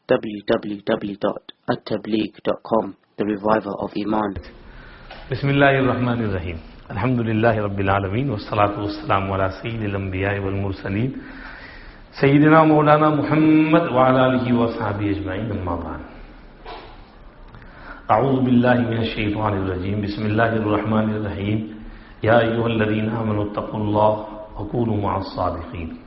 www.attableek.com, the reviver of Iman. Bismillahirrahmanirrahim. Alhamdulillahi Rabbil Alameen. Wassalatu wassalamu ala Sayyidil Anbiya'i wal Mursaleen. Sayyidina Mawlana Muhammad wa ala alihi wa sahbihi ajma'in. Amma ba'd. A'udhu billahi minash shaitanir rajim. Bismillahirrahmanirrahim. Ya ayyuhalladhina amanu ittaqullaha wa kunu ma'as sadiqin.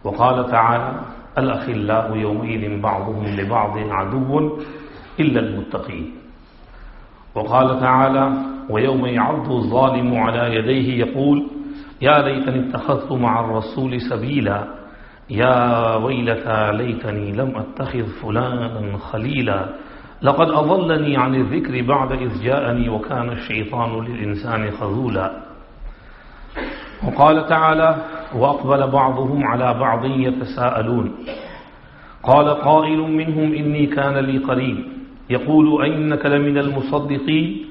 Wa qala ta'ala al-akhillau yawma'idhin ba'duhum li ba'din aduwwun illa al-muttaqin. وقال تعالى ويوم يعض الظالم على يديه يقول يا ليتني اتخذت مع الرسول سبيلا يا ويلتى ليتني لم أتخذ فلانا خليلا لقد أضلني عن الذكر بعد إذ جاءني وكان الشيطان للإنسان خذولا. وقال تعالى وأقبل بعضهم على بعض يتساءلون قال قائل منهم إني كان لي قرين يقول أئنك لمن المصدقين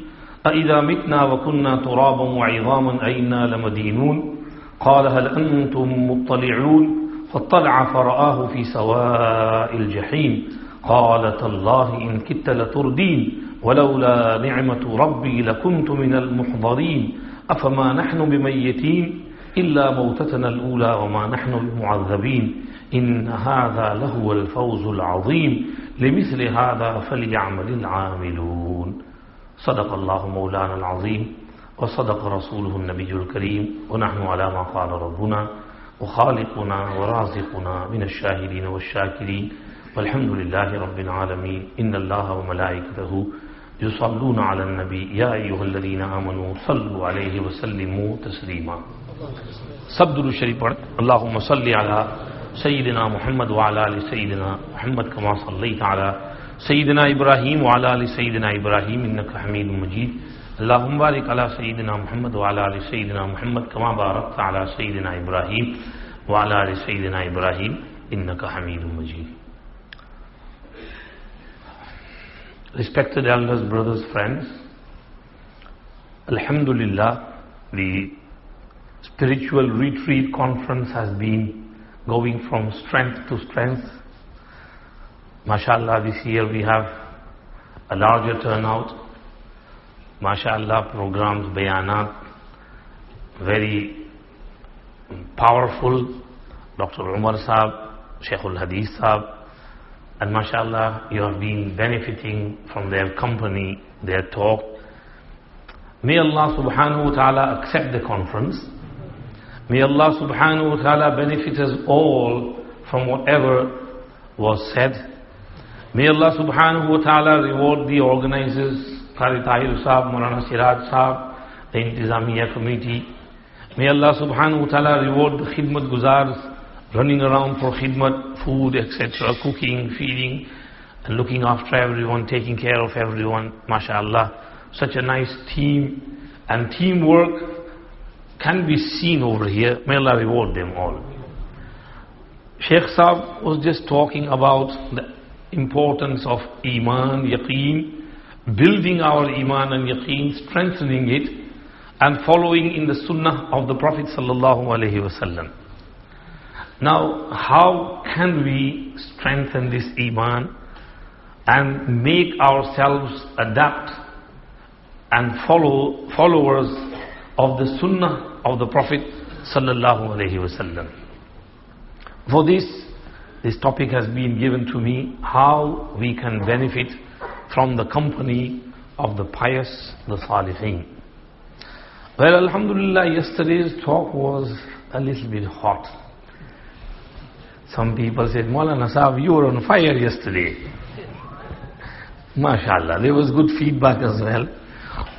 أئذا متنا وكنا ترابا وعظاما أئنا لمدينون قال هل أنتم مطلعون فاطلع فرآه في سواء الجحيم قال تالله إن كدت لتردين ولولا نعمة ربي لكنت من المحضرين أفما نحن بميتين إلا موتتنا الأولى وما نحن بمعذبين إن هذا لهو الفوز العظيم لمثل هذا فليعمل العاملون. صدق الله مولانا العظيم وصدق رسوله النبي الكريم ونحن على ما قال ربنا وخالقنا ورازقنا من الشاهدين والشاكرين والحمد لله رب العالمين. إن الله وملائكته يصلون على النبي يا أيها الذين آمنوا صلوا عليه وسلموا تسليما. सब दुरूद शरीफ पढ़ अल्लाहुम्मा सल्ली अला सय्यिदिना मुहम्मद व अला आलि सय्यिदिना मुहम्मद कमा सल्लैता अला सय्यिदिना इब्राहीम व अला आलि सय्यिदिना इब्राहीम इन्नका हमीदुम मजीद. अल्लाहुम्मा बारिक अला सय्यिदिना मुहम्मद व अला आलि सय्यिदिना मुहम्मद कमा बारकता अला सय्यिदिना इब्राहीम व अला आलि सय्यिदिना इब्राहीम इन्नका हमीदुम मजीद. Respected elders, brothers, friends, Alhamdulillah, the spiritual retreat conference has been going from strength to strength. MashaAllah, this year we have a larger turnout. MashaAllah, programs, bayanat, very powerful. Dr. Umar Sahab, Shaykh al-Hadith Sahab, and MashaAllah, you have been benefiting from their company, their talk. May Allah subhanahu wa ta'ala accept the conference. May Allah subhanahu wa ta'ala benefit us all from whatever was said. May Allah subhanahu wa ta'ala reward the organizers, Qari Tahir Sahab, Maulana Siraj Sahab, the Intizamiya committee. May Allah subhanahu wa ta'ala reward the khidmat guzars running around for khidmat, food, etc., cooking, feeding, and looking after everyone, taking care of everyone. MashaAllah, such a nice team and teamwork can be seen over here. May Allah reward them all. Shaykh Sahab was just talking about the importance of Iman, Yaqeen, building our Iman and Yaqeen, strengthening it, and following in the Sunnah of the Prophet sallallahu alaihi wasallam. Now, how can we strengthen this Iman and make ourselves adapt and followers of the Sunnah of the Prophet sallallahu alaihi wasallam? For this topic has been given to me, how we can benefit from the company of the pious, the Salihin. Well, alhamdulillah, yesterday's talk was a little bit hot. Some people said, Maulana Sahab, you were on fire yesterday. MashaAllah, there was good feedback as well.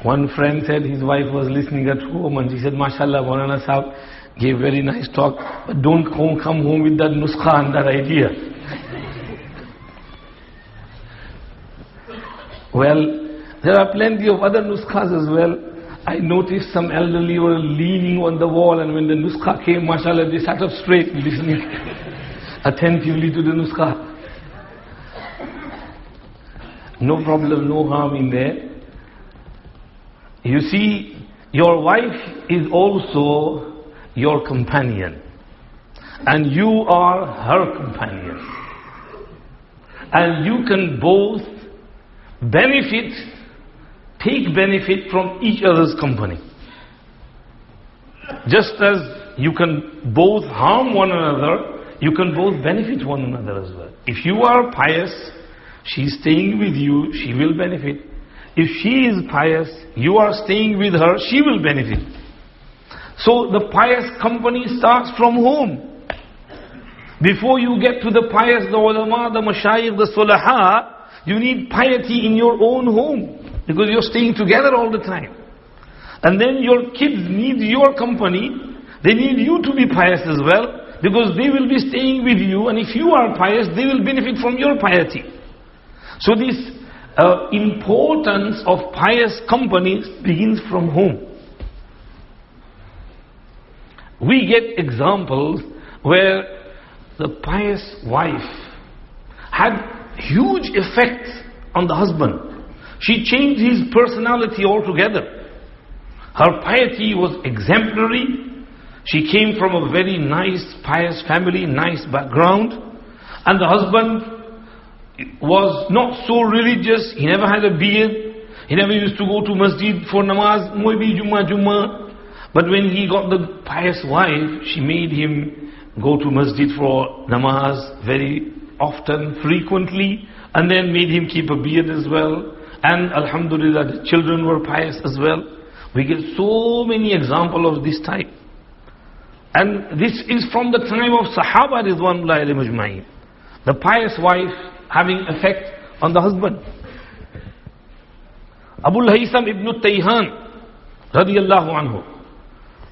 One friend said his wife was listening at home and she said, MashaAllah, Maulana Sahab gave very nice talk, but don't come home with that nuskha and that idea. Well, there are plenty of other nuskhas as well. I noticed some elderly were leaning on the wall, and when the nuskha came, MashaAllah, they sat up straight listening attentively to the nuskha. No problem, no harm in there. You see, your wife is also your companion, and you are her companion. and you can both take benefit from each other's company. Just as you can both harm one another, you can both benefit one another as well. If you are pious, she's staying with you, she will benefit. If she is pious, you are staying with her, she will benefit. So the pious company starts from home. Before you get to the pious, the ulama, the mashayikh, the sulaha, you need piety in your own home, because you're staying together all the time. And then your kids need your company. They need you to be pious as well, because they will be staying with you, and if you are pious, they will benefit from your piety. So this importance of pious company begins from home. We get examples where the pious wife had huge effect on the husband. She changed his personality altogether. Her piety was exemplary. She came from a very nice, pious family, nice background. And the husband was not so religious. He never had a beard. He never used to go to masjid for namaz, maybe Jummah. But when he got the pious wife, she made him go to masjid for namaz very often, frequently, and then made him keep a beard as well. And alhamdulillah, the children were pious as well. We get so many examples of this type. And this is from the time of Sahaba Ridwanullahi alayhim ajma'in. The pious wife having effect on the husband. Abu al-Haytham ibn al-Tayhan radiyallahu anhu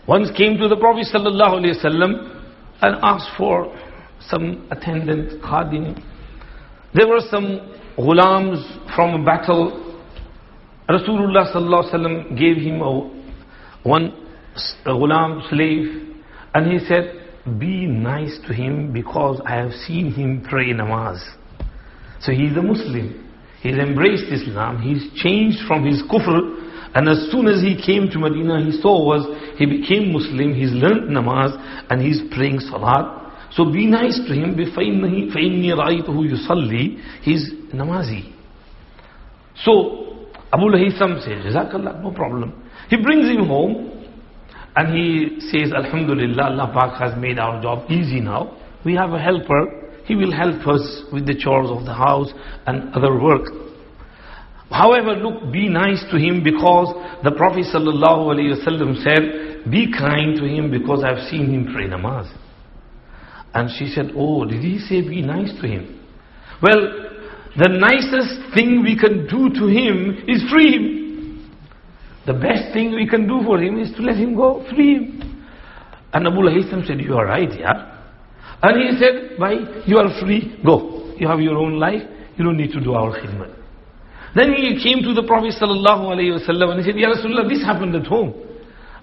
once came to the Prophet sallallahu alayhi wasallam and asked for some attendant, khadim. There were some ghulams from a battle. Rasulullah sallallahu alaihi wasallam gave him one ghulam slave, and he said, be nice to him because I have seen him pray namaz. So he's a Muslim. He's embraced Islam. He's changed from his kufr. And as soon as he came to Medina, he became Muslim, he's learned namaz, and he's praying salat. So be nice to him, فَإِنِّي رَأَيْتُهُ يُصَلِّي. He's namazi. So Abu al-Haytham says, Jazakallah, no problem. He brings him home, and he says, Alhamdulillah, Allah Pak has made our job easy now. We have a helper. He will help us with the chores of the house and other work. However, look, be nice to him because the Prophet ﷺ said, be kind to him because I've seen him pray namaz. And she said, oh, did he say be nice to him? Well, the nicest thing we can do to him is free him. The best thing we can do for him is to let him go, free him. And Abu al-Haytham said, you are right, yeah. And he said, why? You are free, go. You have your own life, you don't need to do our khidmat. Then he came to the Prophet ﷺ and he said, Ya Rasulullah, this happened at home.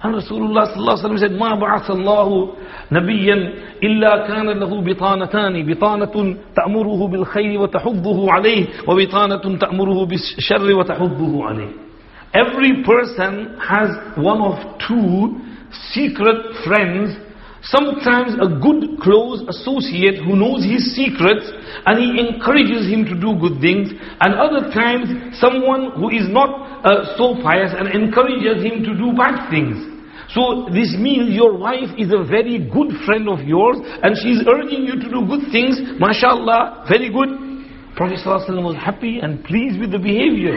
And Rasulullah ﷺ said, Ma ba'athallahu nabiyyan illa kana lahu bitanatani, bitanatun ta'muruhu bil khayri wa tahudduhu alayh, wa bitanatun ta'muruhu bil sharri wa tahudduhu alayh. Every person has one of two secret friends. Sometimes a good close associate who knows his secrets and he encourages him to do good things, and other times someone who is not so pious and encourages him to do bad things. So this means your wife is a very good friend of yours and she is urging you to do good things. MashaAllah, very good. Prophet ﷺ was happy and pleased with the behavior.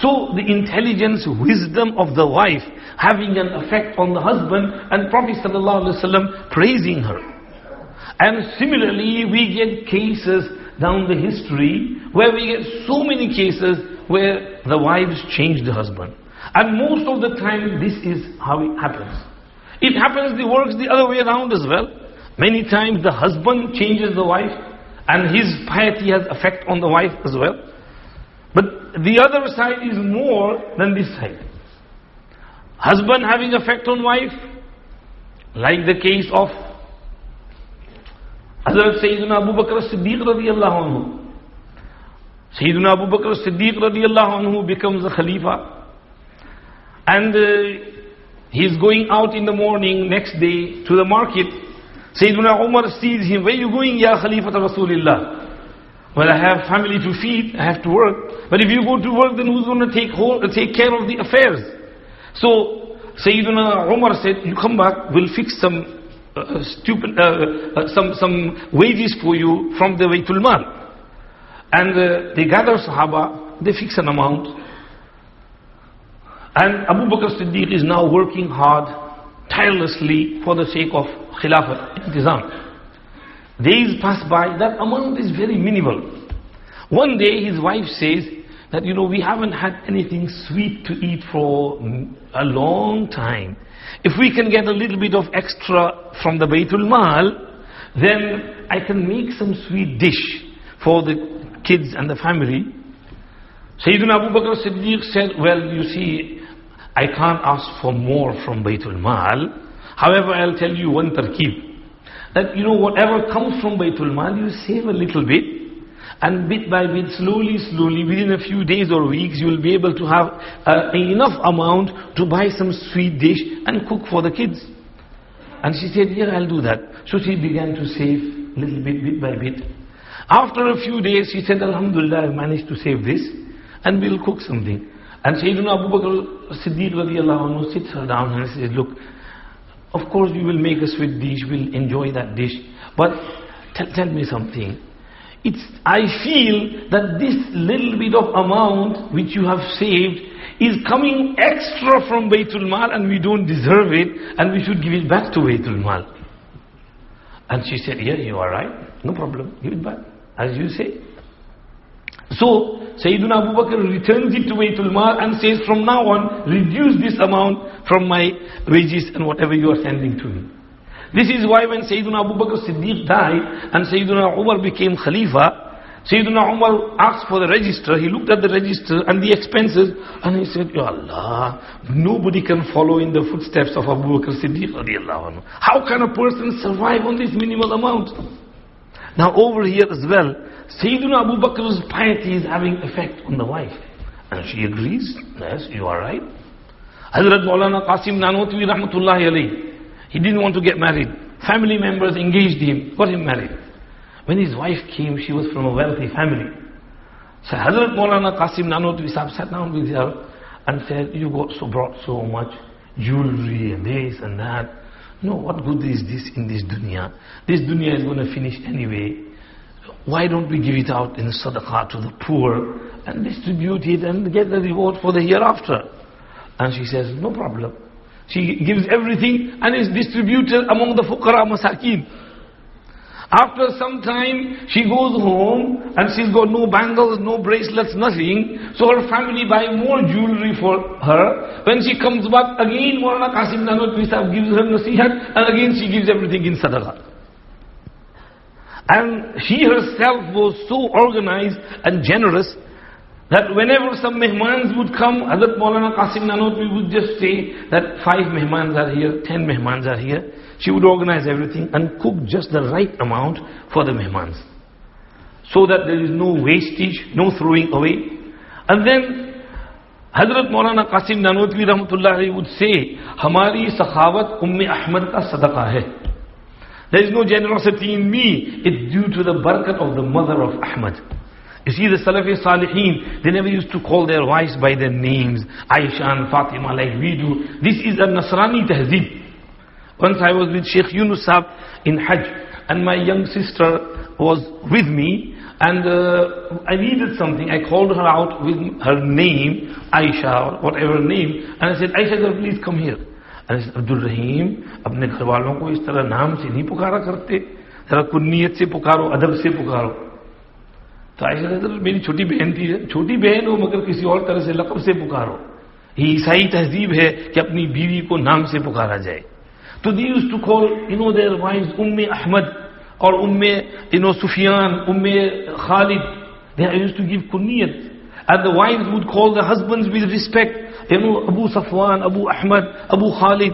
So the intelligence, wisdom of the wife having an effect on the husband, and Prophet ﷺ praising her. And similarly, we get cases down the history where we get so many cases where the wives change the husband. And most of the time this is how it happens. It happens, it works the other way around as well. Many times the husband changes the wife and his piety has effect on the wife as well. But the other side is more than this side. Husband having effect on wife, like the case of Hazrat Sayyidina Abu Bakr as-Siddiq radiyallahu anhu. Sayyidina Abu Bakr as-Siddiq radiyallahu anhu becomes a Khalifa. And he's going out in the morning, next day, to the market. Sayyidina Umar sees him, where are you going, Ya Khalifa Rasulullah? Well, I have family to feed, I have to work. But if you go to work, then who's going to take care of the affairs? So Sayyidina Umar said, you come back, we'll fix some some wages for you from the Baytul Mal. And they gather Sahaba, they fix an amount. And Abu Bakr Siddiq is now working hard, tirelessly for the sake of Khilafat, Intizam. Days pass by, that amount is very minimal. One day his wife says that, we haven't had anything sweet to eat for a long time. If we can get a little bit of extra from the Baytul Mal, then I can make some sweet dish for the kids and the family. Sayyidina Abu Bakr Siddiq said, well, you see, I can't ask for more from Baytul Mal. However, I'll tell you one tarkeeb. That, whatever comes from Baytul Mal, you save a little bit. And bit by bit, slowly, within a few days or weeks, you will be able to have enough amount to buy some sweet dish and cook for the kids. And she said, yeah, I'll do that. So she began to save little bit by bit. After a few days, she said, Alhamdulillah, I've managed to save this, and we'll cook something. And Sayyidina Abu Bakr Siddiq radiallahu anhu sits her down and says, look, of course we will make a sweet dish, we'll enjoy that dish, but tell me something. I feel that this little bit of amount which you have saved is coming extra from Baytul Mal and we don't deserve it and we should give it back to Baytul Mal. And she said, yeah, you are right, no problem, give it back, as you say. So Sayyidina Abu Bakr returns it to Baytul Mal and says, from now on, reduce this amount from my wages and whatever you are sending to me. This is why when Sayyidina Abu Bakr Siddiq died and Sayyidina Umar became Khalifa, Sayyidina Umar asked for the register. He looked at the register and the expenses and he said, Ya Allah, nobody can follow in the footsteps of Abu Bakr Siddiq radiallahu anhu. How can a person survive on this minimal amount? Now over here as well, Sayyidina Abu Bakr's piety is having effect on the wife. And she agrees, yes, you are right. Hazrat Maulana Qasim Nanotwi rahmatullahi alayhi, he didn't want to get married. Family members engaged him, got him married. When his wife came, she was from a wealthy family. So Hazrat Maulana Qasim Nanotwi sahab sat down with her and said, you brought so much jewelry and this and that. No, what good is this in this dunya? This dunya is going to finish anyway. Why don't we give it out in sadaqah to the poor and distribute it and get the reward for the hereafter? And she says, no problem. She gives everything and is distributed among the fuqara masakin. After some time, she goes home and she's got no bangles, no bracelets, nothing. So her family buy more jewelry for her. When she comes back, again Maulana Qasim Nanotwi Sahib gives her nasihat and again she gives everything in sadaqah. And she herself was so organized and generous that whenever some mehmans would come, Hazrat Maulana Qasim Nanotwi would just say that 5 mehmans are here, 10 mehmans are here. She would organize everything and cook just the right amount for the mehmans, so that there is no wastage, no throwing away. And then Hazrat Maulana Qasim Nanotwi rahmatullahi would say, Hamari sakhawat Umm Ahmad ka sadaqa hai. There is no generosity in me, it's due to the barakat of the mother of Ahmad. You see, the Salafi Salihin, they never used to call their wives by their names, Aisha and Fatima like we do. This is a Nasrani tahzeeb. Once I was with Sheikh Yunus Sahib in Hajj, and my young sister was with me, and I needed something. I called her out with her name, Aisha or whatever name, and I said, Aisha girl, please come here. And I said, Abdul Rahim, apne ghar walon ko is tarah naam se nahi pukara karte, zara kunniyat se pukaro, adab se pukaro. तो आयशा कहते मेरी छोटी बहन थी, छोटी बहन हो मगर किसी और तरह से लक़ब से पुकारो. ये ईसाई तहजीब है कि अपनी बीवी को नाम से पुकारा जाए. तो they used to call, their wives Umm Ahmad or Umm, Sufyan, Umm Khalid. They used to give kunniyat. And the wives would call the husbands with respect. Abu Safwan, Abu Ahmad, Abu Khalid,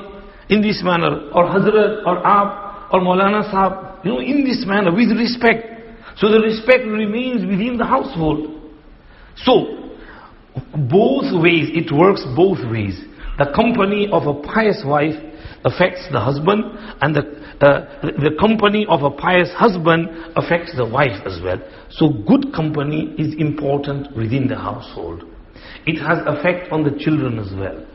in this manner. Or Hazrat, or Aap, or Maulana Sahab. In this manner, with respect. So the respect remains within the household. So, both ways, it works both ways. The company of a pious wife affects the husband, and the company of a pious husband affects the wife as well. So good company is important within the household. It has effect on the children as well.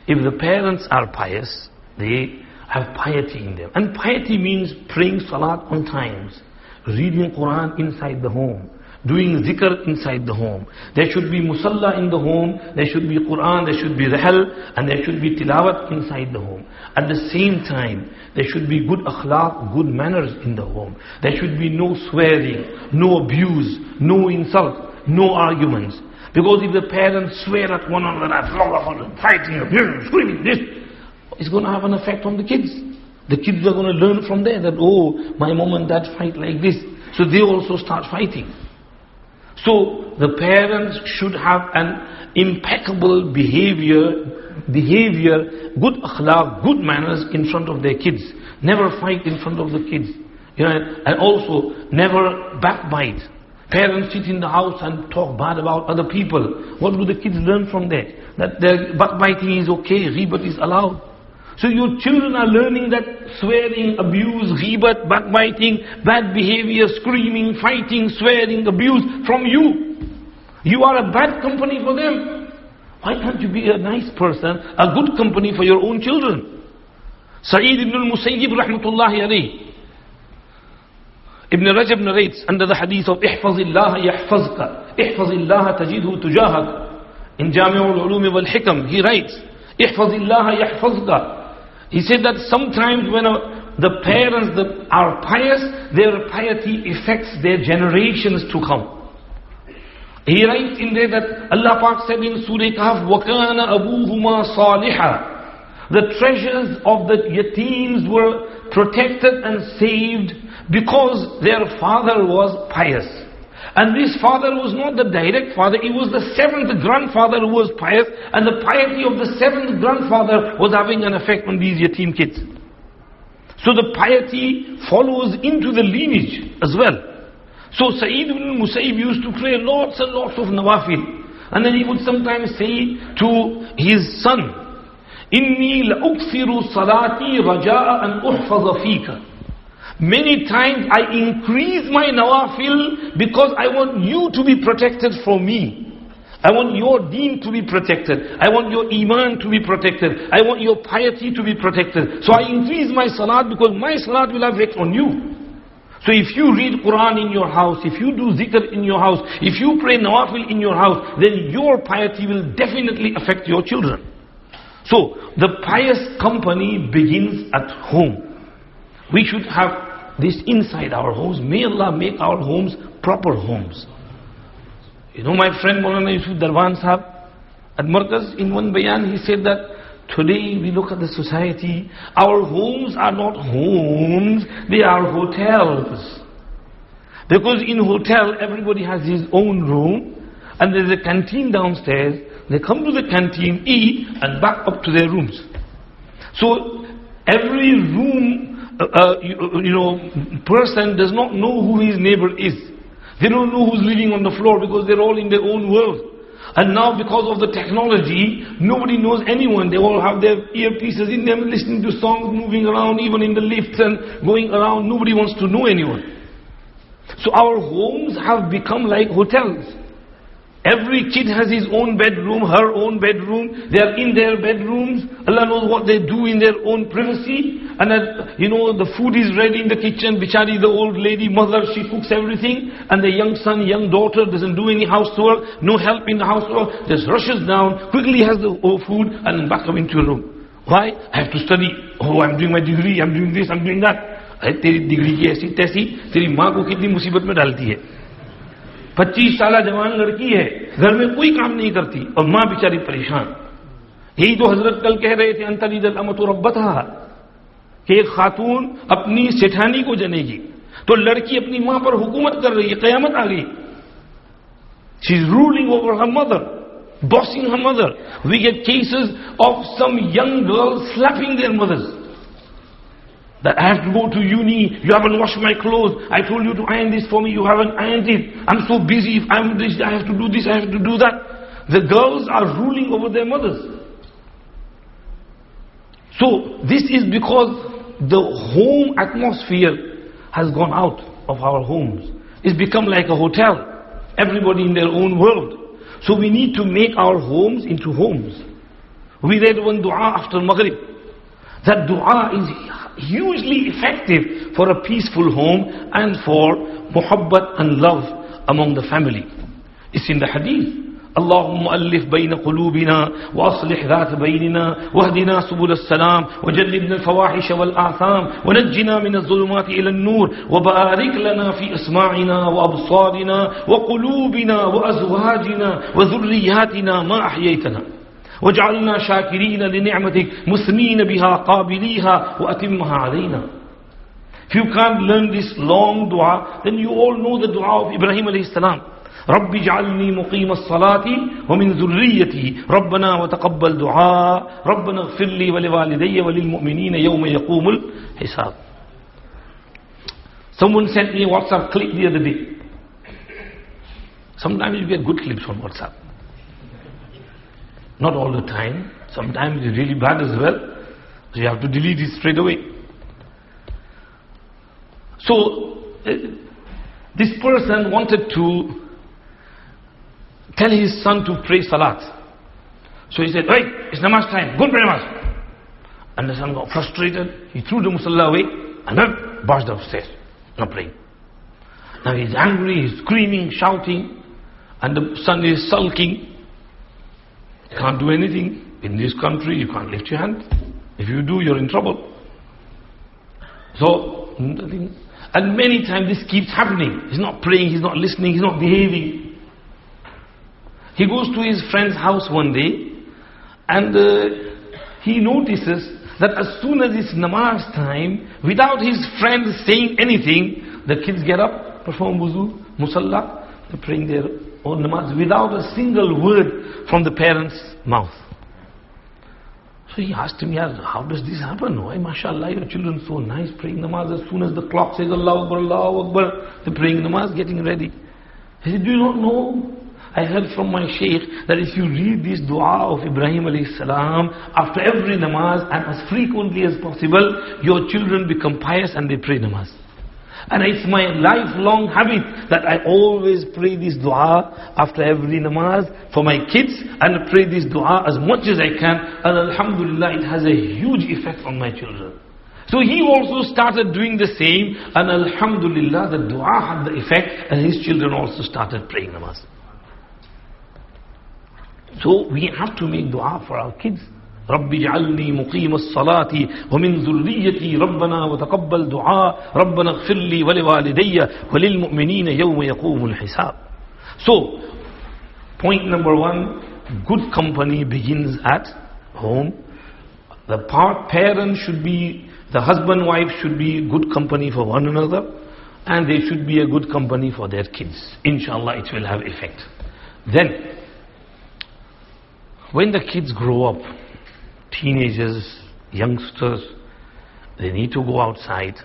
If the parents are pious, they have piety in them. And piety means praying salat on times, reading Quran inside the home, doing zikr inside the home. There should be musalla in the home, there should be Quran, there should be rahal, and there should be tilawat inside the home. At the same time, there should be good akhlaq, good manners in the home. There should be no swearing, no abuse, no insult, no arguments. Because if the parents swear at one another, fighting, screaming, this, it's going to have an effect on the kids. The kids are going to learn from there that, oh, my mom and dad fight like this. So they also start fighting. So the parents should have an impeccable behavior, good akhlaq, good manners in front of their kids. Never fight in front of the kids. And also never backbite. Parents sit in the house and talk bad about other people. What do the kids learn from that? That their backbiting is okay, ghibat is allowed. So your children are learning that swearing, abuse, ghibat, backbiting, bad behavior, screaming, fighting, swearing, abuse from you. You are a bad company for them. Why can't you be a nice person, a good company for your own children? Sa'id ibn al-Musayyib rahmatullahi alayhi. Ibn Rajab narrates under the hadith of ihfazillaha yahfazka, ihfazillaha tajidhu tujahak. In Jami'ul Ulum wal Hikam, he writes, ihfazillaha yahfazka. He said that sometimes when the parents are pious, their piety affects their generations to come. He writes in there that Allah Pak said in Surah Kahf, وَكَانَ أَبُوهُمَا صَالِحًا. The treasures of the yateens were protected and saved because their father was pious. And this father was not the direct father, it was the seventh grandfather who was pious, and the piety of the seventh grandfather was having an effect on these yateen kids. So the piety follows into the lineage as well. So Sa'id ibn al-Musayyib used to pray lots and lots of nawafil. And then he would sometimes say to his son, Inni la'uksiru salati raja'a an uhfaza fika. Many times I increase my nawafil because I want you to be protected from me. I want your deen to be protected. I want your iman to be protected. I want your piety to be protected. So I increase my salat because my salat will have effect on you. So if you read Quran in your house, if you do zikr in your house, if you pray nawafil in your house, then your piety will definitely affect your children. So the pious company begins at home. We should have this inside our homes. May Allah make our homes proper homes. You know, my friend Maulana Yusuf Darwan Sahab at Markaz, in one bayan, he said that today we look at the society, our homes are not homes, they are hotels. Because in hotel, everybody has his own room, and there's a canteen downstairs. They come to the canteen, eat, and back up to their rooms. So every room, person does not know who his neighbor is. They don't know who's living on the floor because they're all in their own world. And now because of the technology, nobody knows anyone. They all have their earpieces in them, listening to songs, moving around, even in the lifts and going around. Nobody wants to know anyone. So our homes have become like hotels. Every kid has his own bedroom, her own bedroom. They are in their bedrooms. Allah knows what they do in their own privacy. And the food is ready in the kitchen. Bichari, the old lady, mother, she cooks everything. And the young son, young daughter doesn't do any housework. No help in the housework. Just rushes down, quickly has the food, and then back up into a room. Why? I have to study. Oh, I'm doing my degree, I'm doing this, I'm doing that. तेरी degree की ऐसी तैसी, तेरी माँ को कितनी मुसीबत में डालती है. 25 साल जवान लड़की है, घर में कोई काम नहीं करती और माँ बेचारी परेशान. यही तो हजरत कल कह रहे थे, अंतरिदल अमतु रब्बतहा, कि एक खातून अपनी सेठानी को जनेगी. तो लड़की अपनी माँ पर हुकूमत कर रही है, क़यामत आ गई. She is ruling over her mother, bossing her mother. We get cases of some young girls slapping their mothers. That I have to go to uni, you haven't washed my clothes, I told you to iron this for me, you haven't ironed it, I'm so busy, if I'm this, I have to do this, I have to do that. The girls are ruling over their mothers. So this is because the home atmosphere has gone out of our homes. It's become like a hotel. Everybody in their own world. So we need to make our homes into homes. We read one dua after Maghrib. That dua is hugely effective for a peaceful home and for muhabbat and love among the family. It's in the hadith. اللهم ألف بين قلوبنا وأصلح ذات بيننا واهدنا سبل السلام وجنبنا الفواحش والآثام ونجنا من الظلمات إلى النور وبارك لنا في أسماعنا وأبصارنا وقلوبنا وأزواجنا وذرياتنا ما أحييتنا وجعلنا شاكرين لنعمتك مثنين بها قابليها وأتمها علينا. If you can't learn this long dua, then you all know the dua of Ibrahim alayhi salam. رب اجعلني مقيم الصلاة ومن ذريتي ربنا وتقبل دعاء ربنا اغفر لي ولوالدي وللمؤمنين يوم يقوم الحساب. Someone sent me a WhatsApp clip the other day. Sometimes you get good clips on WhatsApp. Not all the time. Sometimes it's really bad as well. So you have to delete it straight away. So this person wanted to tell his son to pray salat. So he said, hey, it's namaz time, go and pray namaz. And the son got frustrated. He threw the musalla away and then barged upstairs, not praying. Now he's angry, he's screaming, shouting, and the son is sulking. You can't do anything. In this country, you can't lift your hand. If you do, you're in trouble. So, and many times this keeps happening. He's not praying, he's not listening, he's not behaving. He goes to his friend's house one day and he notices that as soon as it's namaz time, without his friend saying anything, the kids get up, perform wuzu, musalla, they're praying their own namaz without a single word from the parents' mouth. So he asked him, yeah, how does this happen? Why, mashallah, your children so nice praying namaz. As soon as the clock says Allahu Akbar, Allahu Akbar, they're praying namaz, getting ready. He said, do you not know? I heard from my shaykh that if you read this dua of Ibrahim alayhi salam after every namaz and as frequently as possible, your children become pious and they pray namaz. And it's my lifelong habit that I always pray this dua after every namaz for my kids and pray this dua as much as I can, and alhamdulillah it has a huge effect on my children. So he also started doing the same, and alhamdulillah the dua had the effect and his children also started praying namaz. So we have to make dua for our kids. رَبِّ اجْعَلْنِي مُقِيمَ الصَّلَاةِ وَمِنْ ذُرِّيَّتِي رَبَّنَا وَتَقَبَّلْ دُعَاء رَبَّنَا اغْفِرْ لِي وَلِوَالِدَيَّ وَلِلْمُؤْمِنِينَ يَوْمَ يَقُومُ الْحِسَابِ. So, point number one, good company begins at home. The parents should be, the husband, wife should be good company for one another, and they should be a good company for their kids. Inshallah, it will have effect. Then, when the kids grow up, teenagers, youngsters, they need to go outside.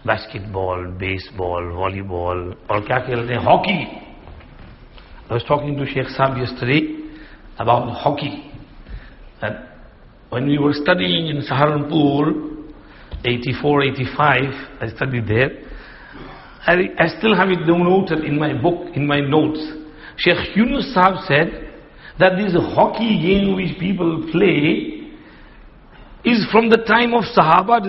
Basketball, baseball, volleyball, or kya khelte hain? Hockey. I was talking to Sheikh Saab yesterday about hockey. That when we were studying in Saharanpur, 84, 85, I studied there. I still have it noted in my book, in my notes. Sheikh Yunus Saab said that this hockey game which people play is from the time of Sahaba.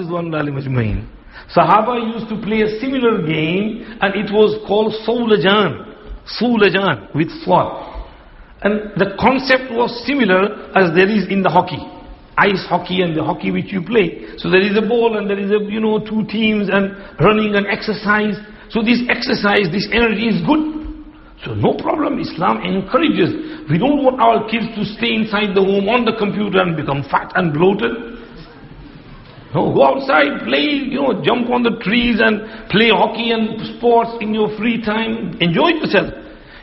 Sahaba used to play a similar game and it was called Soulajan with sword. And the concept was similar as there is in the hockey. Ice hockey and the hockey which you play. So there is a ball and there is a, two teams and running and exercise. So this exercise, this energy is good. So no problem, Islam encourages. We don't want our kids to stay inside the home on the computer and become fat and bloated. No, go outside, play, jump on the trees and play hockey and sports in your free time. Enjoy yourself.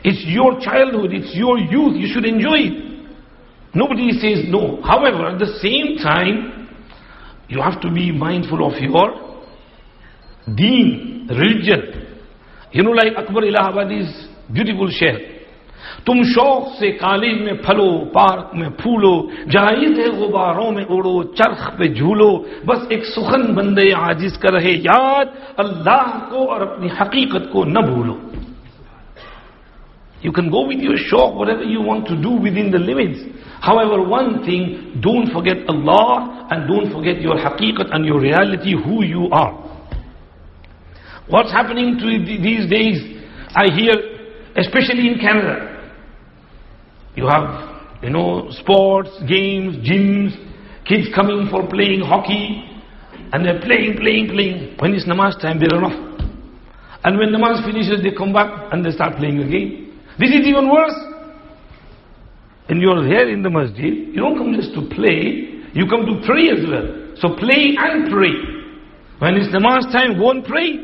It's your childhood, it's your youth, you should enjoy it. Nobody says no. However, at the same time, you have to be mindful of your deen, religion. Like Akbar Allahabadi's beautiful shaykh. तुम शौक से college में फलो, park में फूलो, जायज़ है गुबारों में उड़ो, चरख पे झूलो, बस एक सुखन बंदे आजिज कर रहे याद, अल्लाह को और अपनी हकीकत को न भूलो. You can go with your shauq, whatever you want to do within the limits. However, one thing, don't forget Allah and don't forget your haqiqat and your reality, who you are. What's happening to these days, I hear, especially in Canada, you have, sports, games, gyms, kids coming for playing hockey, and they're playing. When it's namaz time, they run off. And when namaz finishes, they come back and they start playing again. This is even worse. And you're here in the masjid, you don't come just to play, you come to pray as well. So play and pray. When it's namaz time, go and pray.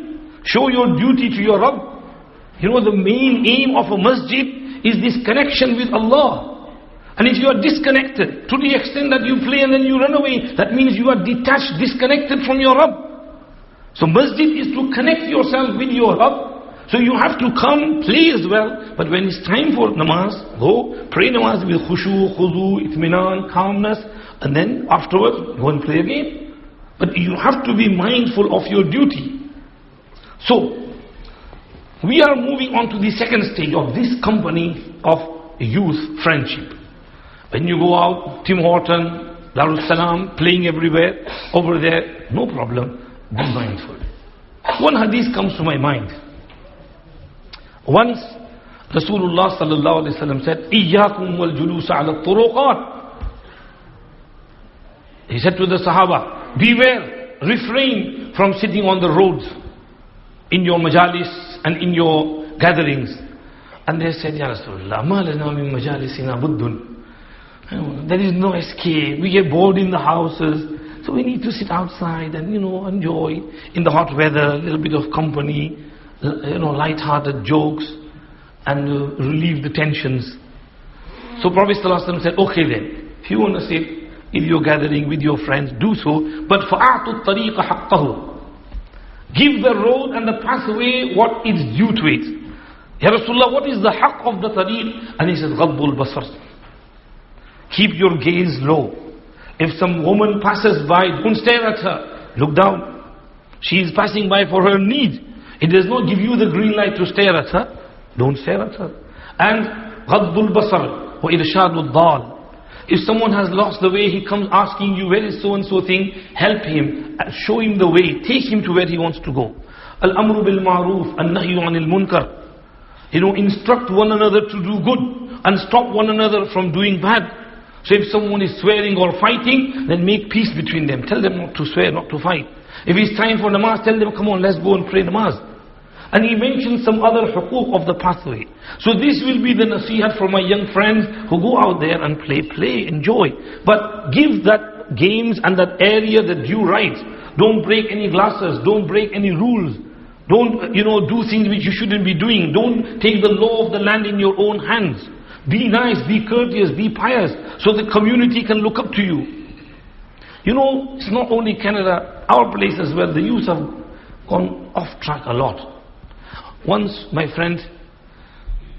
Show your duty to your Rabb. The main aim of a masjid is this connection with Allah. And if you are disconnected to the extent that you play and then you run away, that means you are detached, disconnected from your Rabb. So masjid is to connect yourself with your Rabb. So you have to come, play as well, but when it's time for namaz, go, pray namaz with khushu, khudu, itminan, calmness, and then afterwards, go and play again. But you have to be mindful of your duty. So, we are moving on to the second stage of this company of youth friendship. When you go out, Tim Horton, Darussalam, playing everywhere, over there, no problem, be mindful. One hadith comes to my mind. Once Rasulullah sallallahu alaihi wasallam said, "Iyyakum wal julus ala turuqat." He said to the Sahaba, beware, refrain from sitting on the roads in your majalis and in your gatherings. And they said, Ya Rasulullah, ma lana min majalisina buddun. There is no escape. We get bored in the houses, so we need to sit outside and enjoy in the hot weather, a little bit of company, light-hearted jokes, and relieve the tensions. So Prophet ﷺ said, okay then, if you want to sit in your gathering with your friends, do so, but فَأَعْطُ الطَّرِيقَ حَقَّهُ. Give the road and the pathway what is due to it. Ya Rasulullah, what is the haqq of the tariq? And he says, غَضُّ الْبَصَرِ. Keep your gaze low. If some woman passes by, don't stare at her. Look down. She is passing by for her need. It does not give you the green light to stare at her. Don't stare at her. And غَضُّ الْبَصَرِ وَإِرْشَادُ الضَّالِ. If someone has lost the way, he comes asking you, where is so and so thing? Help him, show him the way, take him to where he wants to go. Al-amru bil ma'ruf, an-nahyu anil munkar. Instruct one another to do good and stop one another from doing bad. So if someone is swearing or fighting, then make peace between them. Tell them not to swear, not to fight. If it's time for namaz, tell them, come on, let's go and pray namaz. And he mentioned some other huquq of the pathway. So this will be the nasihat for my young friends who go out there and play, enjoy. But give that games and that area the due rights. Don't break any glasses, don't break any rules. Don't, do things which you shouldn't be doing. Don't take the law of the land in your own hands. Be nice, be courteous, be pious, so the community can look up to you. It's not only Canada, our place as well, the youth have gone off track a lot. Once my friend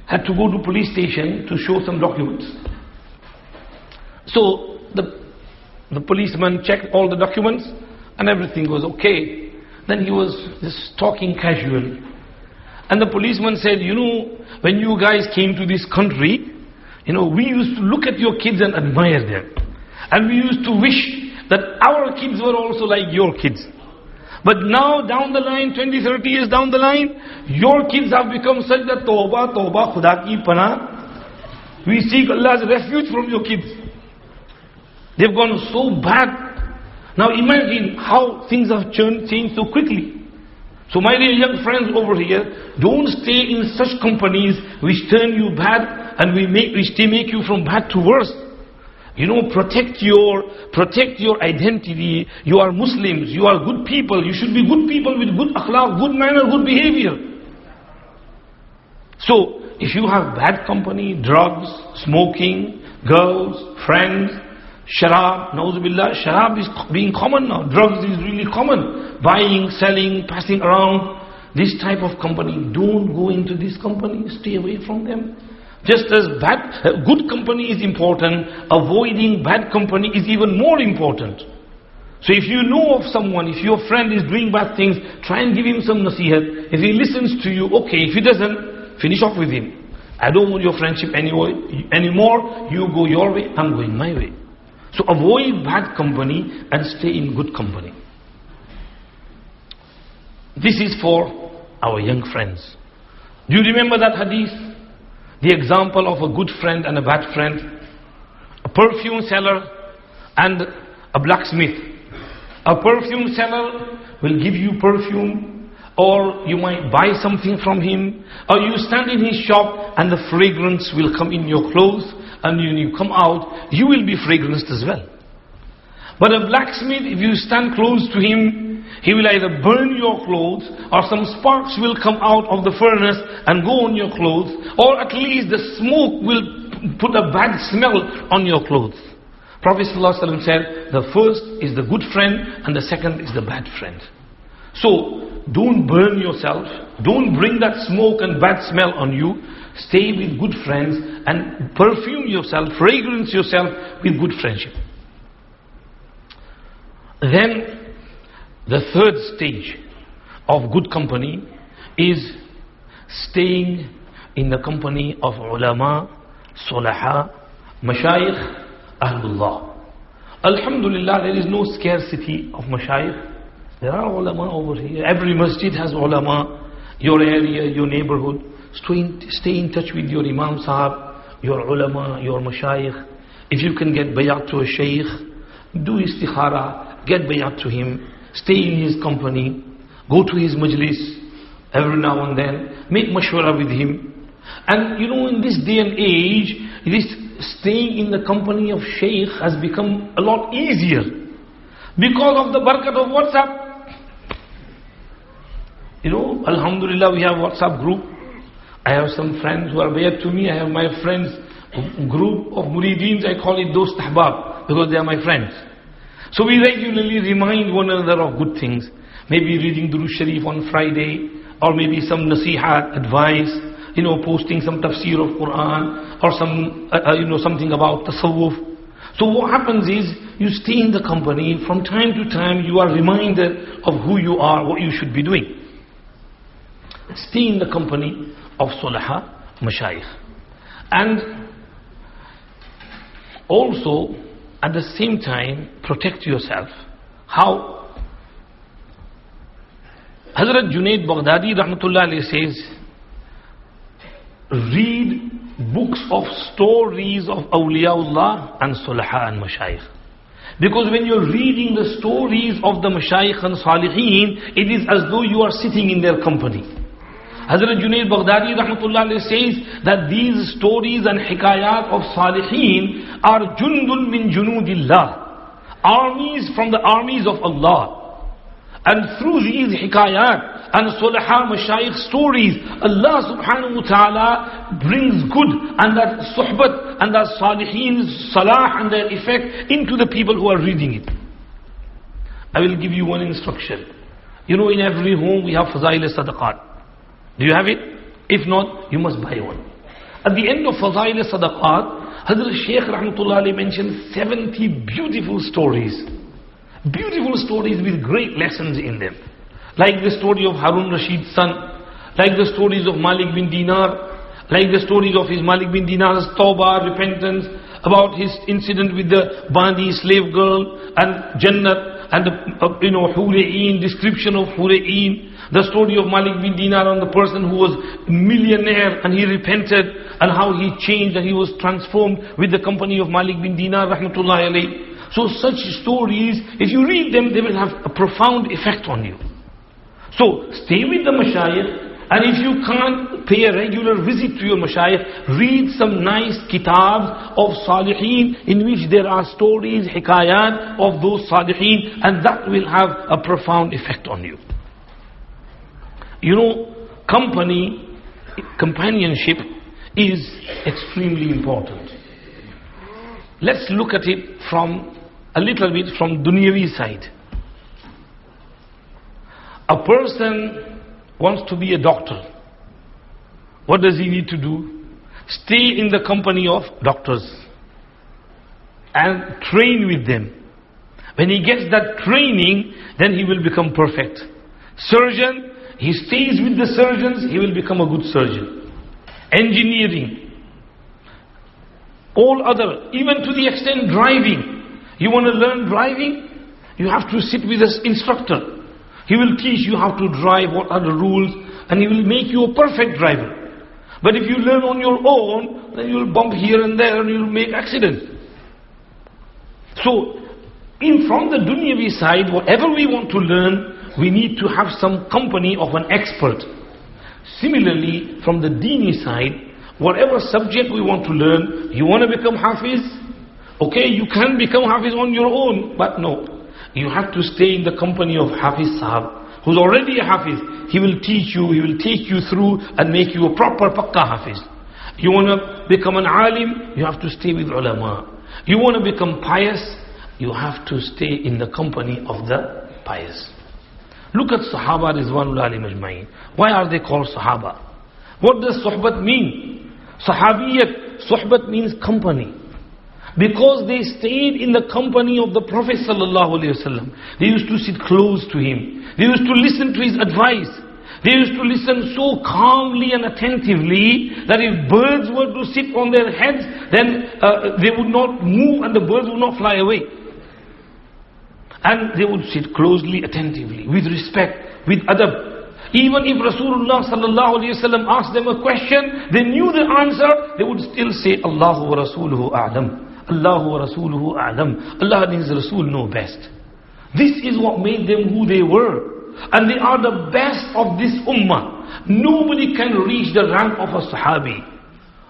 had to go to police station to show some documents. So the policeman checked all the documents and everything was okay. Then he was just talking casually. And the policeman said, when you guys came to this country, we used to look at your kids and admire them. And we used to wish that our kids were also like your kids. But now down the line, 20, 30 years down the line, your kids have become such that tawbah, khuda ki panah. We seek Allah's refuge from your kids. They've gone so bad. Now imagine how things have changed so quickly. So my dear young friends over here, don't stay in such companies which turn you bad and which they make you from bad to worse. Protect your identity. You are Muslims, you are good people. You should be good people with good akhlaq, good manner, good behavior. So, if you have bad company, drugs, smoking, girls, friends, sharab, na'uzubillah, sharab is being common now. Drugs is really common. Buying, selling, passing around. This type of company, don't go into this company, stay away from them. Just as good company is important, avoiding bad company is even more important. So if you know of someone, if your friend is doing bad things, try and give him some nasihat. If he listens to you, okay. If he doesn't, finish off with him. I don't want your friendship anymore. You go your way, I'm going my way. So avoid bad company and stay in good company. This is for our young friends. Do you remember that hadith? The example of a good friend and a bad friend. A perfume seller and a blacksmith. A perfume seller will give you perfume, or you might buy something from him, or you stand in his shop and the fragrance will come in your clothes, and when you come out, you will be fragranced as well. But a blacksmith, if you stand close to him, he will either burn your clothes, or some sparks will come out of the furnace and go on your clothes, or at least the smoke will put a bad smell on your clothes. Prophet ﷺ said, the first is the good friend and the second is the bad friend. So, don't burn yourself, don't bring that smoke and bad smell on you. Stay with good friends and perfume yourself, fragrance yourself with good friendship. Then, the third stage of good company is staying in the company of ulama, sulaha, mashayikh, ahlullah. Alhamdulillah, there is no scarcity of mashayikh. There are ulama over here. Every masjid has ulama. Your area, your neighborhood. Stay in touch with your imam sahab, your ulama, your mashayikh. If you can get bayat to a shaykh, do istikhara, get bayat to him. Stay in his company. Go to his majlis every now and then. Make mashwara with him. And in this day and age, this staying in the company of shaykh has become a lot easier because of the barakat of WhatsApp. Alhamdulillah, we have WhatsApp group. I have some friends who are bayat to me. I have my friends group of murideens. I call it Dost Ahbab because they are my friends. So we regularly remind one another of good things. Maybe reading Durood Sharif on Friday, or maybe some nasihat, advice, posting some tafsir of Quran, or some, something about tasawwuf. So what happens is, you stay in the company, from time to time you are reminded of who you are, what you should be doing. Stay in the company of sulaha, mashayikh. And also, at the same time, protect yourself. How? Hazrat Junaid Baghdadi rahmatullah alayhi says, read books of stories of awliyaullah and sulaha and mashayikh. Because when you're reading the stories of the mashayikh and salihin, it is as though you are sitting in their company. Hazrat Junaid Baghdadi rahmatullah alayhi says that these stories and hikayat of salihin are jundun min junudillah, armies from the armies of Allah. And through these hikayat and sulaha mashayikh stories, Allah subhanahu wa ta'ala brings good and that suhbat and that salihin salah and their effect into the people who are reading it. I will give you one instruction. In every home we have fazail-e-sadaqat. Do you have it? If not, you must buy one. At the end of fazail-e-sadaqat, Hazrat Shaykh rahmatullah alayhi mentioned 70 beautiful stories. Beautiful stories with great lessons in them. Like the story of Harun Rashid's son, like the stories of Malik bin Dinar, like the stories of his Malik bin Dinar's tawbah, repentance, about his incident with the Bandi slave girl, and Jannat, and the Hura'een, description of Hura'een, the story of Malik bin Dinar on the person who was millionaire and he repented, and how he changed and he was transformed with the company of Malik bin Dinar rahmatullahi alayhi. So such stories, if you read them, they will have a profound effect on you. So stay with the mashayikh, and if you can't pay a regular visit to your mashayikh, read some nice kitabs of salihin in which there are stories, hikayat of those salihin, and that will have a profound effect on you. Companionship is extremely important. Let's look at it from a little bit from dunyavi side. A person wants to be a doctor. What does he need to do? stay in the company of doctors and train with them. When he gets that training, then he will become perfect. Surgeon, he stays with the surgeons, he will become a good surgeon. Engineering, all other, even to the extent driving. You want to learn driving? You have to sit with an instructor. He will teach you how to drive, what are the rules, and he will make you a perfect driver. But if you learn on your own, then you will bump here and there and you will make accidents. So, from the dunyavi side, whatever we want to learn, we need to have some company of an expert. Similarly, from the dini side, whatever subject we want to learn, you want to become hafiz? Okay, you can become hafiz on your own, but no. You have to stay in the company of Hafiz Sahab, who's already a Hafiz. He will teach you, he will take you through and make you a proper Pakka Hafiz. You want to become an alim, you have to stay with ulama. You want to become pious, you have to stay in the company of the pious. Look at Sahaba Rizwanul Alim Ajma'in. Why are they called Sahaba? What does Suhbat mean? Sahabiyat, Suhbat means company. Because they stayed in the company of the Prophet sallallahu alaihi wasallam. They used to sit close to him. They used to listen to his advice. They used to listen so calmly and attentively that if birds were to sit on their heads, then they would not move and the birds would not fly away. And they would sit closely, attentively, with respect, with adab. Even if Rasulullah sallallahu alaihi wasallam asked them a question, they knew the answer, they would still say, Allahu wa Rasuluhu a'lam. Allahu wa Rasuluhu a'lam. Allah and His Rasul know best. This is what made them who they were. And they are the best of this ummah. Nobody can reach the rank of a sahabi.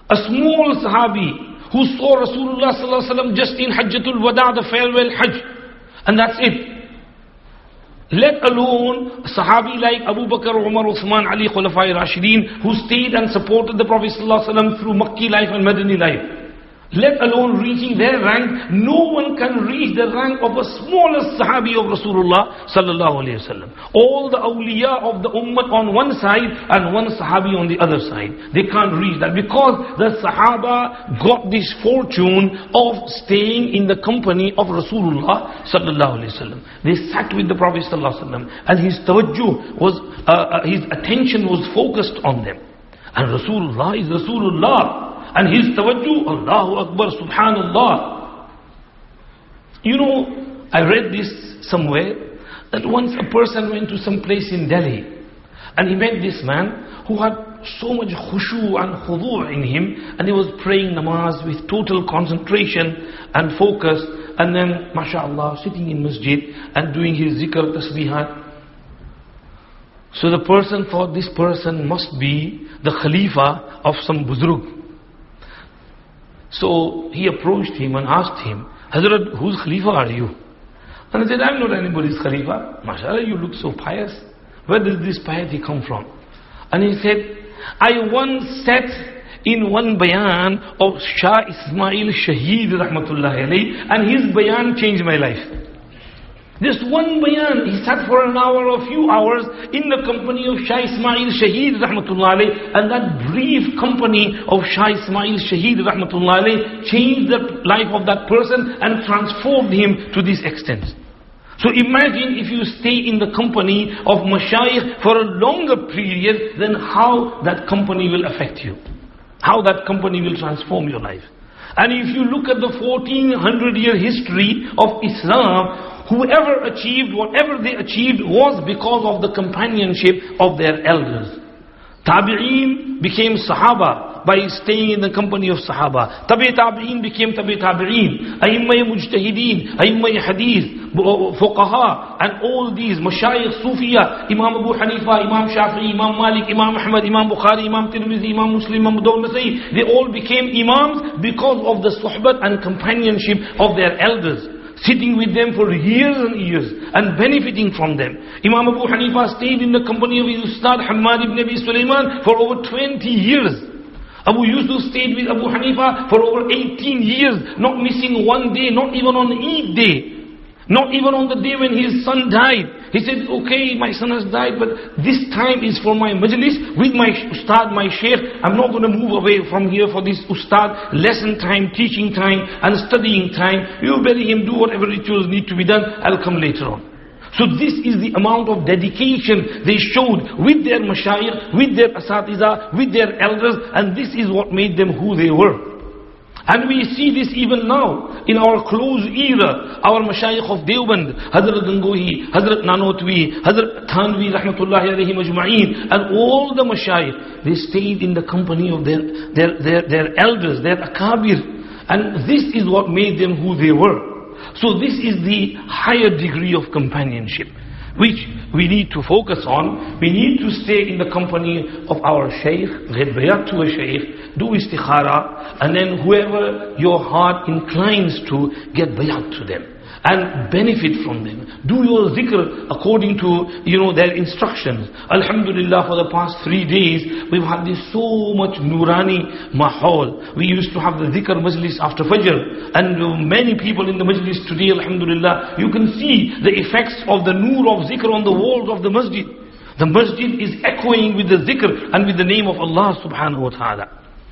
A small sahabi who saw Rasulullah sallallahu alaihi wasallam just in Hajjatul Wada, the farewell Hajj. And that's it. Let alone a sahabi like Abu Bakr, Umar, Uthman, Ali, Khulafai Rashideen, who stayed and supported the Prophet sallallahu alaihi wasallam through Makki life and Madani life. Let alone reaching their rank, no one can reach the rank of a smallest sahabi of Rasulullah sallallahu alaihi wasallam. All the awliya of the ummah on one side and one sahabi on the other side. They can't reach that because the sahaba got this fortune of staying in the company of Rasulullah sallallahu alaihi wasallam. They sat with the Prophet sallallahu alaihi wasallam and his tawajjuh was, his attention was focused on them. And Rasulullah is Rasulullah. And his tawajjuh, Allahu Akbar, Subhanallah. You know, I read this somewhere, that once a person went to some place in Delhi, and he met this man who had so much khushu and khudu' in him, and he was praying namaz with total concentration and focus, and then, mashallah, sitting in masjid and doing his zikr, tasbihat. So the person thought this person must be the khalifa of some buzrug. So he approached him and asked him, Hazrat, whose Khalifa are you? And he said, I'm not anybody's Khalifa. MashaAllah, you look so pious. Where does this piety come from? And he said, I once sat in one bayan of Shah Ismail Shaheed Rahmatullahi alayhi, and his bayan changed my life. Just one bayan, he sat for an hour or a few hours in the company of Shah Ismail Shaheed Rahmatullahi alayhi, and that brief company of Shah Ismail Shaheed Rahmatullahi alayhi changed the life of that person and transformed him to this extent. So imagine if you stay in the company of mashayikh for a longer period, then how that company will affect you. How that company will transform your life. And if you look at the 1400-year history of Islam, whoever achieved whatever they achieved was because of the companionship of their elders. Tabi'een became Sahaba by staying in the company of Sahaba. Tabi'een became Tabi'een. A'immah Mujtahideen, A'immah Hadith, Fuqaha, and all these Mashayikh, Sufiya, Imam Abu Hanifa, Imam Shafi'i, Imam Malik, Imam Ahmad, Imam Bukhari, Imam Tirmidhi, Imam Muslim, Imam Dawud Nasai. They all became Imams because of the suhbat and companionship of their elders. Sitting with them for years and years and benefiting from them. Imam Abu Hanifa stayed in the company of his Ustad Hammad ibn Abi Sulaiman for over 20 years. Abu Yusuf stayed with Abu Hanifa for over 18 years, not missing one day, not even on Eid day. Not even on the day when his son died. He said, okay, my son has died, but this time is for my majlis with my ustad, my shaykh. I'm not going to move away from here for this ustad, lesson time, teaching time, and studying time. You bury him, do whatever rituals need to be done, I'll come later on. So this is the amount of dedication they showed with their mashayikh, with their asatiza, with their elders, and this is what made them who they were. And we see this even now, in our close era, our mashayikh of Deoband, Hazrat Gangohi, Hazrat Nanotwi, Hazrat Thanvi, rahmatullahi alayhim ajma'een, and all the mashayikh, they stayed in the company of their elders, their akabir. And this is what made them who they were. So this is the higher degree of companionship, which we need to focus on. We need to stay in the company of our shaykh, get bayat to a shaykh, do istikhara, and then whoever your heart inclines to, get bayat to them and benefit from them. Do your zikr according to, their instructions. Alhamdulillah, for the past 3 days, we've had this so much nurani mahal. We used to have the zikr majlis after Fajr, and many people in the majlis today, alhamdulillah, you can see the effects of the nur of zikr on the walls of the masjid. The masjid is echoing with the zikr and with the name of Allah subhanahu wa ta'ala.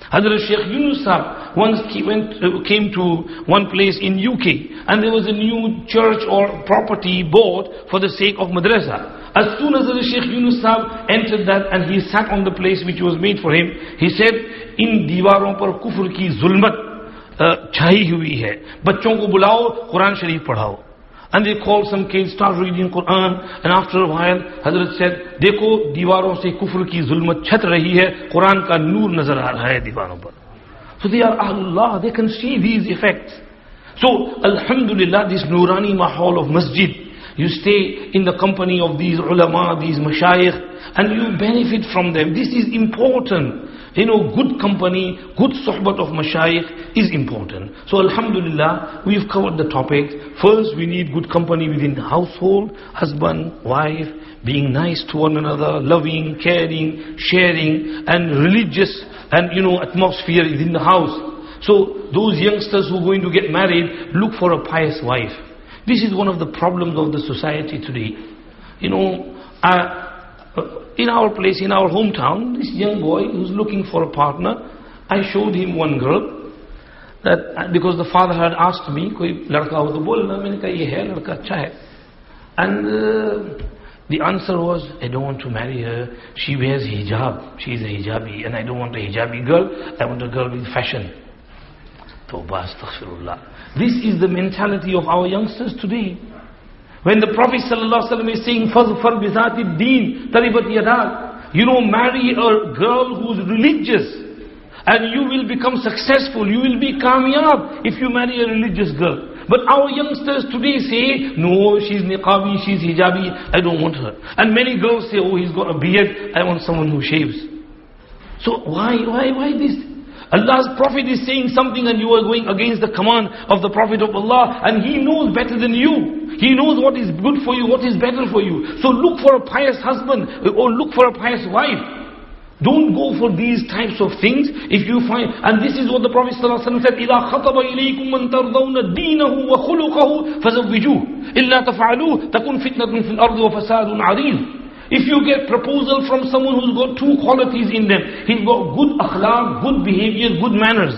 Hazrat Shaykh Yunus Sahib once came to one place in UK, and there was a new church or property bought for the sake of madrasa. As soon as Hazrat Shaykh Yunus Sahib entered that and he sat on the place which was made for him, he said, in दीवारों पर कुफ्र की जुल्मत छाई हुई है, बच्चों को बुलाओ, कुरान शरीफ पढ़ाओ. And they called some kids, start reading Quran, and after a while, Hazrat said, देखो दीवारों से कुफ्र की जुल्मत छत रही है, कुरान का नूर नजर आ रहा है दीवारों पर. So they are Allah, they can see these effects. So Alhamdulillah, this nurani mahal of masjid, you stay in the company of these ulama, these mashayikh, and you benefit from them. This is important. Good company, good sohbat of mashayikh is important. So Alhamdulillah, we've covered the topic. First, we need good company within the household, husband, wife, being nice to one another, loving, caring, sharing, and religious and atmosphere within the house. So those youngsters who are going to get married, look for a pious wife. This is one of the problems of the society today. In our place, in our hometown, this young boy who's looking for a partner, I showed him one girl, that because the father had asked me, koi ladka ho to bolna, maine kaha ye hai ladka acha hai. And the answer was, I don't want to marry her, she wears hijab, she is a hijabi, and I don't want a hijabi girl, I want a girl with fashion. Tawbah, astaghfirullah. This is the mentality of our youngsters today. When the Prophet ﷺ is saying, فَظْفَرْ بِذَاتِ الدِّينِ تَرِبَتْ يَدَاكَ, marry a girl who's religious, and you will become successful, you will be kamyab if you marry a religious girl. But our youngsters today say, no, she's niqabi, she's hijabi, I don't want her. And many girls say, oh, he's got a beard, I want someone who shaves. So why this? Allah's Prophet is saying something and you are going against the command of the Prophet of Allah, and he knows better than you. He knows what is good for you, what is better for you. So look for a pious husband or look for a pious wife. Don't go for these types of things. If you find, and this is what the Prophet ﷺ said, إِذَا خَطَبَ إِلَيْكُمْ مَنْ تَرْضَوْنَ دِينَهُ وَخُلُقَهُ فَزَوِّجُوهُ إِلَّا تَفْعَلُوهُ تَكُنْ فِتْنَةٌ فِي الْأَرْضِ وَفَسَادٌ عَرِيضٌ. If you get proposal from someone who's got two qualities in them, he's got good akhlaq, good behavior, good manners.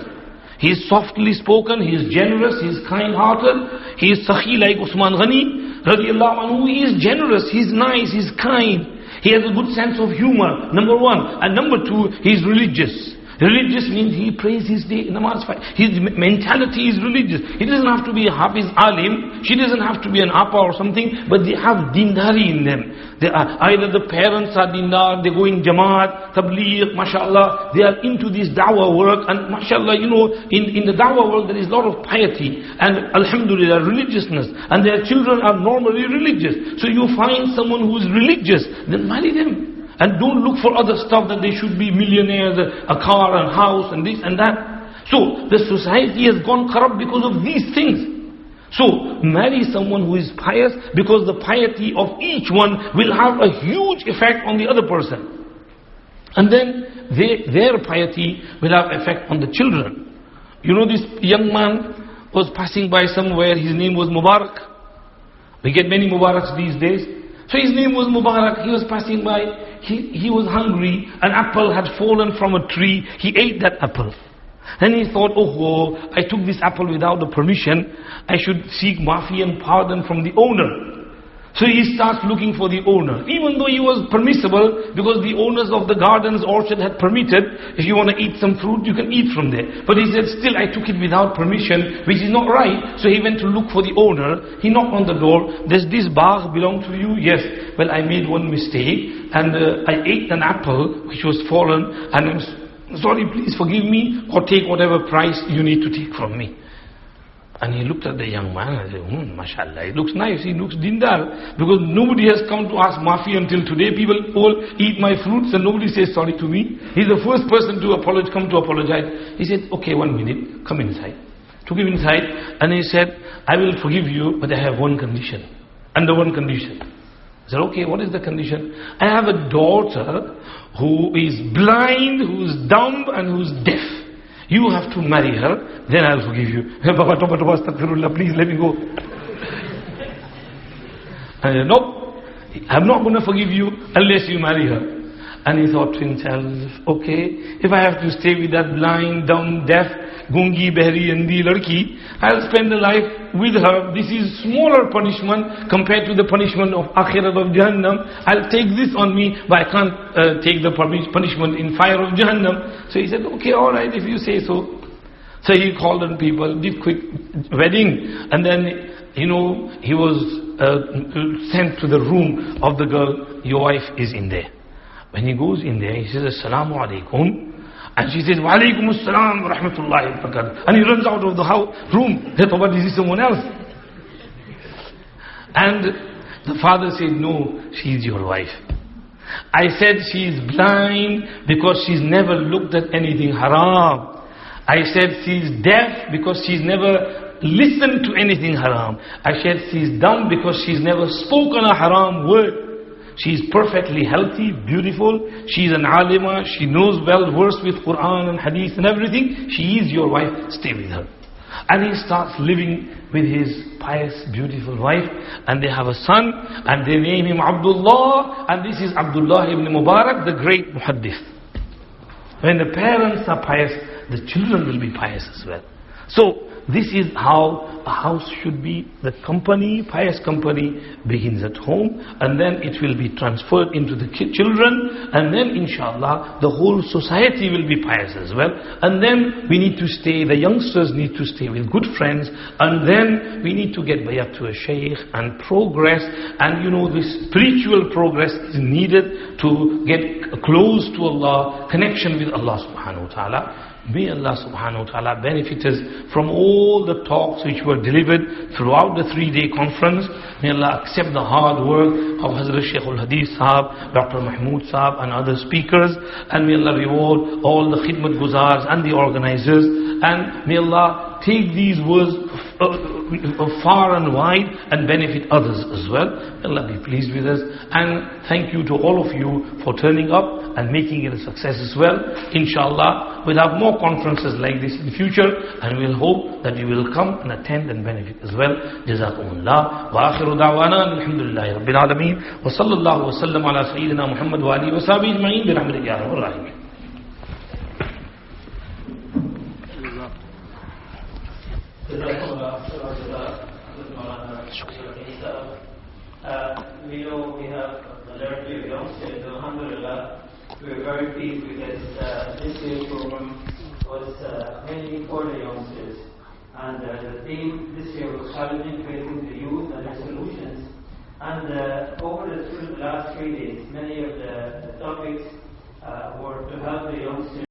He is softly spoken, he is generous, he is kind-hearted, he is sakhi like Usman Ghani, radiallahu anhu, he is generous, he is nice, he is kind. He has a good sense of humor, number one. And number two, he is religious. Religious means he prays his day, namaz. His mentality is religious. He doesn't have to be a hafiz alim. She doesn't have to be an apa or something. But they have dindari in them. They are, either the parents are dindar, they go in jamaat, tabligh, mashallah. They are into this da'wah work. And mashallah, in the da'wah world there is a lot of piety. And alhamdulillah, religiousness. And their children are normally religious. So you find someone who is religious, then marry them. And don't look for other stuff that they should be millionaires, a car and house and this and that. So the society has gone corrupt because of these things. So marry someone who is pious, because the piety of each one will have a huge effect on the other person. And then their piety will have effect on the children. This young man was passing by somewhere, his name was Mubarak. We get many Mubaraks these days. So his name was Mubarak. He was passing by. He was hungry. An apple had fallen from a tree. He ate that apple. And he thought, oh, I took this apple without the permission. I should seek maafi and pardon from the owner. So he starts looking for the owner. Even though he was permissible, because the owners of the gardens, orchard had permitted, if you want to eat some fruit, you can eat from there. But he said, still I took it without permission, which is not right. So he went to look for the owner. He knocked on the door. Does this bagh belong to you? Yes. Well, I made one mistake, and I ate an apple which was fallen, and I'm sorry, please forgive me, or take whatever price you need to take from me. And he looked at the young man and said, mashallah, he looks nice, he looks dindar. Because nobody has come to ask maafi until today. People all eat my fruits and nobody says sorry to me. He's the first person to come to apologize. He said, okay, 1 minute, come inside. Took him inside and he said, I will forgive you, but I have one condition. Under one condition. I said, okay, what is the condition? I have a daughter who is blind, who is dumb and who is deaf. You have to marry her, then I'll forgive you. Baba, astaghfirullah, please let me go. I said, nope, I'm not going to forgive you unless you marry her. And he thought to himself, okay, if I have to stay with that blind, dumb, deaf, gungi, behri, andi, ladki, I'll spend a life with her. This is smaller punishment compared to the punishment of akhirat of Jahannam. I'll take this on me, but I can't take the punishment in fire of Jahannam. So he said, okay, alright, if you say so. So he called on people, did quick wedding, and then, he was sent to the room of the girl. Your wife is in there. When he goes in there, he says, Assalamu alaikum. And she says, Wa alaikum assalam wa rahmatullahi wa barakatuh. And he runs out of the room. He thought, is this someone else? And the father said, no, she's your wife. I said she's blind because she's never looked at anything haram. I said she's deaf because she's never listened to anything haram. I said she's dumb because she's never spoken a haram word. She's perfectly healthy, beautiful. She's an alima. She knows well, versed with Quran and Hadith and everything. She is your wife. Stay with her. And he starts living with his pious, beautiful wife. And they have a son. And they name him Abdullah. And this is Abdullah ibn Mubarak, the great muhaddith. When the parents are pious, the children will be pious as well. So, this is how a house should be. The company, pious company, begins at home, and then it will be transferred into the children, and then inshallah the whole society will be pious as well. And then we need to stay, the youngsters need to stay with good friends, and then we need to get bayat to a shaykh and progress. And this spiritual progress is needed to get close to Allah, connection with Allah subhanahu wa ta'ala. May Allah subhanahu wa ta'ala benefit us from all the talks which were delivered throughout the 3-day conference. May Allah accept the hard work of Hazrat Shaykh al-Hadith Sahab, Dr. Mahmood Sahab and other speakers. And may Allah reward all the khidmat guzars and the organizers. And may Allah take these words far and wide and benefit others as well. May Allah be pleased with us. And thank you to all of you for turning up and making it a success as well. Inshallah, we'll have more conferences like this in the future, and we'll hope that you will come and attend and benefit as well. Jazakumullah. Wa akhiru da'wana alhamdulillahi rabbil alameen. Wa sallallahu wa sallam ala sayyidina Muhammad wa alihi wa sahbihi ajma'in bi rahmatika ya arhamar rahimin. We know we have a large youngsters, alhamdulillah. We're very pleased because this year's program was mainly for the youngsters. And the theme this year was challenging facing the youth and their solutions. And over the last 3 days, many of the topics were to help the youngsters